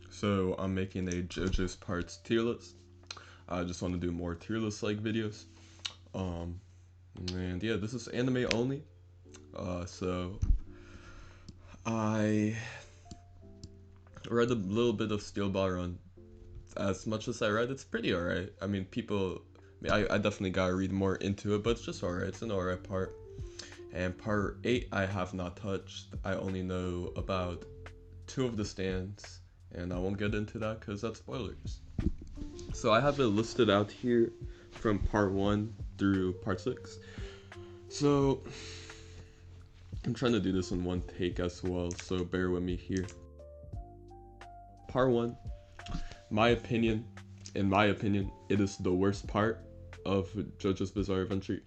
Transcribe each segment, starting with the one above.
So I'm making a JoJo's parts tier list. I just want to do more tier list like videos. Um, and yeah, this is anime only. So I read a little bit of Steel Ball Run. As much as I read, it's pretty alright. I mean, I definitely gotta read more into it, but it's just alright. It's an alright part. And part 8, I have not touched. I only know about 2 of the stands, and I won't get into that because that's spoilers. So I have it listed out here from part 1 through part 6. So I'm trying to do this in one take as well, so bear with me here. Part 1, in my opinion, it is the worst part of JoJo's Bizarre Adventure.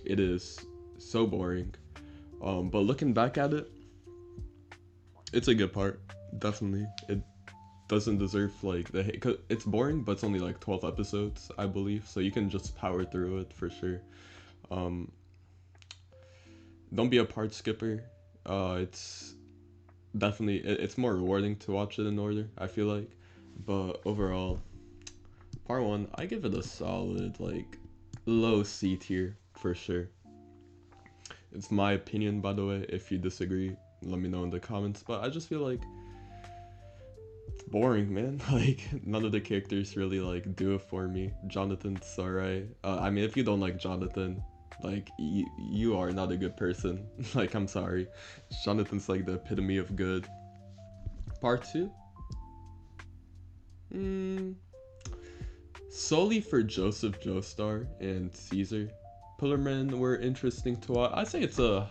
It is so boring. But looking back at it, it's a good part. Definitely. It doesn't deserve like the hate. 'Cause it's boring, but it's only like 12 episodes, I believe. So you can just power through it for sure. Um, don't be a part skipper. It's definitely it's more rewarding to watch it in order, I feel like. But overall, part 1, I give it a solid like low C tier for sure. It's my opinion, by the way. If you disagree, let me know in the comments. But I just feel like it's boring, man. Like none of the characters really like do it for me. Jonathan's alright. I mean, if you don't like Jonathan, like you are not a good person. Like I'm sorry, Jonathan's like the epitome of good. Part 2, solely for Joseph Joestar and Caesar, Pillarmen were interesting to watch. I say it's a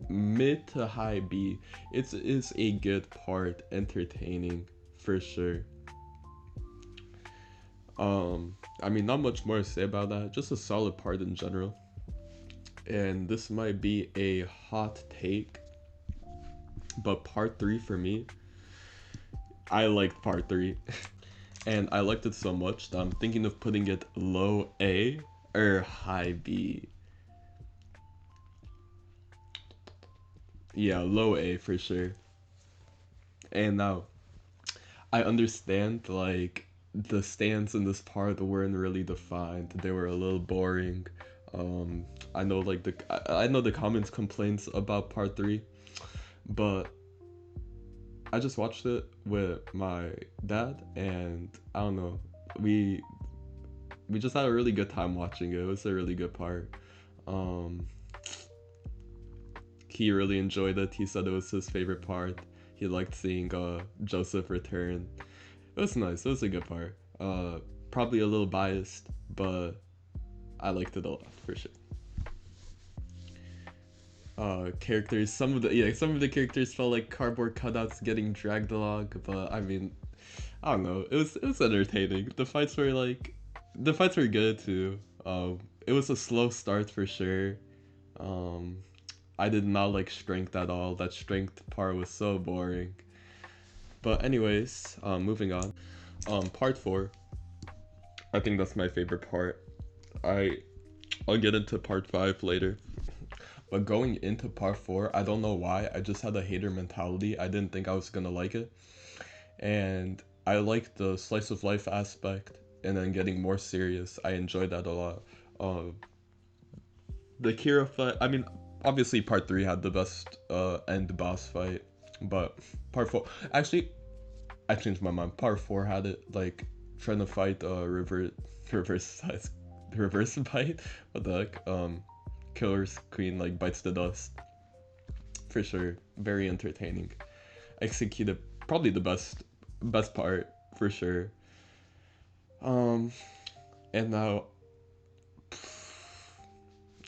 mid to high B. It's a good part, entertaining for sure. I mean, not much more to say about that. Just a solid part in general. And this might be a hot take, but part 3 for me, I liked part 3. And I liked it so much that I'm thinking of putting it low A or high B. Yeah, low A for sure. And now I understand like the stands in this part weren't really defined. They were a little boring. I know like I know the comments complaints about part 3, but I just watched it with my dad, and I don't know, we we just had a really good time watching it. It was a really good part. Um, he really enjoyed it. He said it was his favorite part. He liked seeing Joseph return. It was nice. It was a good part. Probably a little biased, but I liked it a lot for sure. Characters. Some of the characters felt like cardboard cutouts getting dragged along, but I mean, I don't know. It was entertaining. The fights were good too. It was a slow start for sure. Um, I did not like strength at all. That strength part was so boring. But anyways, moving on. Part 4. I think that's my favorite part. I I'll get into part 5 later. But going into part 4, I don't know why. I just had a hater mentality. I didn't think I was gonna like it. And I liked the slice of life aspect and then getting more serious. I enjoyed that a lot. Um, the Kira fight, I mean, obviously part 3 had the best end boss fight, but part 4, actually, I changed my mind. Part 4 had it, like, trying to fight reverse reverse bite. What the heck? Killer's Queen, like, bites the dust. For sure. Very entertaining. Executed probably the best part, for sure. Um, and now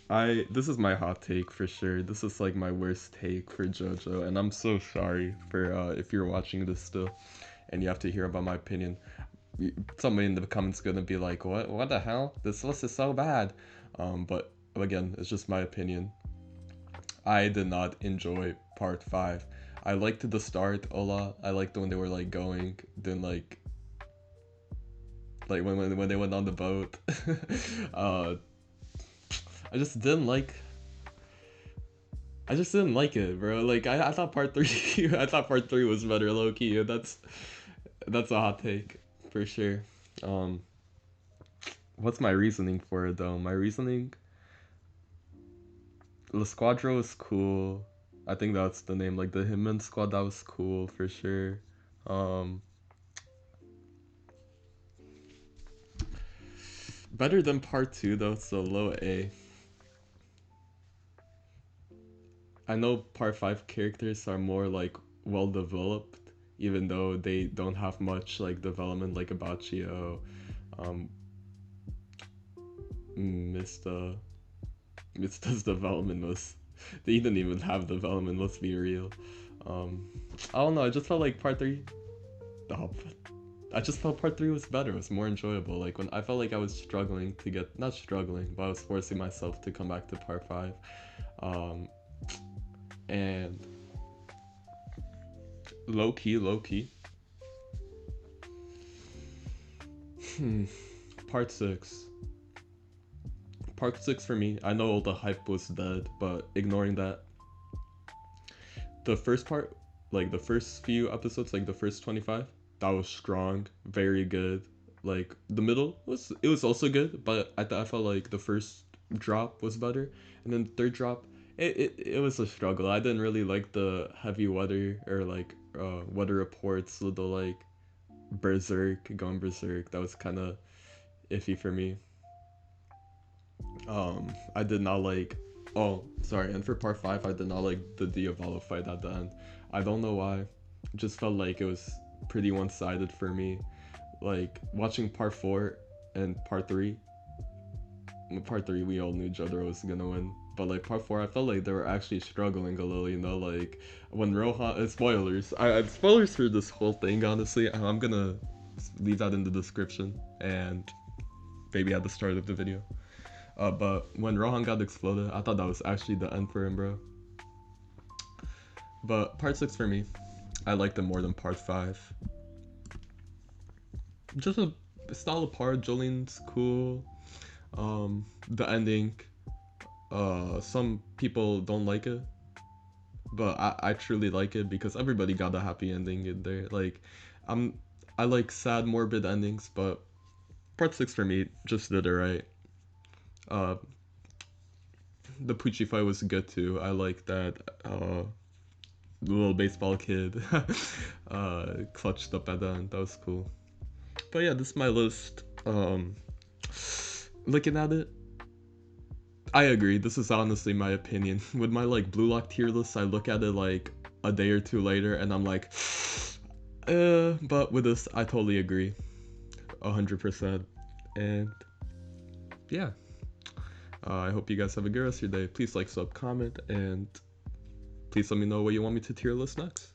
this is my hot take for sure. This is like my worst take for JoJo, and I'm so sorry for if you're watching this still, and you have to hear about my opinion. Somebody in the comments gonna be like, What the hell? This list is so bad." But again, it's just my opinion. I did not enjoy part 5. I liked the start a lot. I liked when they were like going, then like when they went on the boat. uh, I just didn't like I just didn't like it, bro. Like I thought part 3 I thought part 3 was better low key, and That's a hot take for sure. Um, what's my reasoning for it though? My reasoning, La Squadra was cool. I think that's the name. Like the Hitman Squad, that was cool for sure. Um, better than part two though. So low A. I know part five characters are more like well developed, even though they don't have much like development like Abachio, um, Mista. Mista's development was they didn't even have development. Let's be real. Um, I don't know. I just felt like part three. Oh, I just felt part three was better. It was more enjoyable. Like when I felt like I was struggling to get not struggling, but I was forcing myself to come back to part five. Um, and low key. Hmm. Part six. Part six for me. I know all the hype was dead, but ignoring that, the first part, like the first few episodes, like the first 25, that was strong, very good. Like the middle was it was also good, but I felt like the first drop was better, and then the third drop, it was a struggle. I didn't really like the heavy weather or like weather reports, the like berserk going berserk. That was kind of iffy for me. I did not like. Oh, sorry. And for part five, I did not like the Diavolo fight at the end. I don't know why. It just felt like it was pretty one-sided for me. Like watching part four and part three. Part three, we all knew Jotaro was gonna win. But like part four, I felt like they were actually struggling a little. You know, like when Rohan. Spoilers. I spoilers for this whole thing. Honestly, I'm gonna leave that in the description and maybe at the start of the video. But when Rohan got exploded, I thought that was actually the end for him, bro. But part six for me, I liked it more than part five. Just a solid part. Jolene's cool. The ending. Some people don't like it, but I truly like it because everybody got a happy ending in there. Like, I'm I like sad, morbid endings, but part six for me just did it right. Uh, the Pucci fight was good too. I like that. The little baseball kid clutched up at the end. That was cool. But yeah, this is my list. Looking at it, I agree. This is honestly my opinion. With my like Blue Lock tier list, I look at it like a day or two later, and I'm like, but with this, I totally agree, 100%. And yeah, I hope you guys have a good rest of your day. Please like, sub, comment, and please let me know what you want me to tier list next.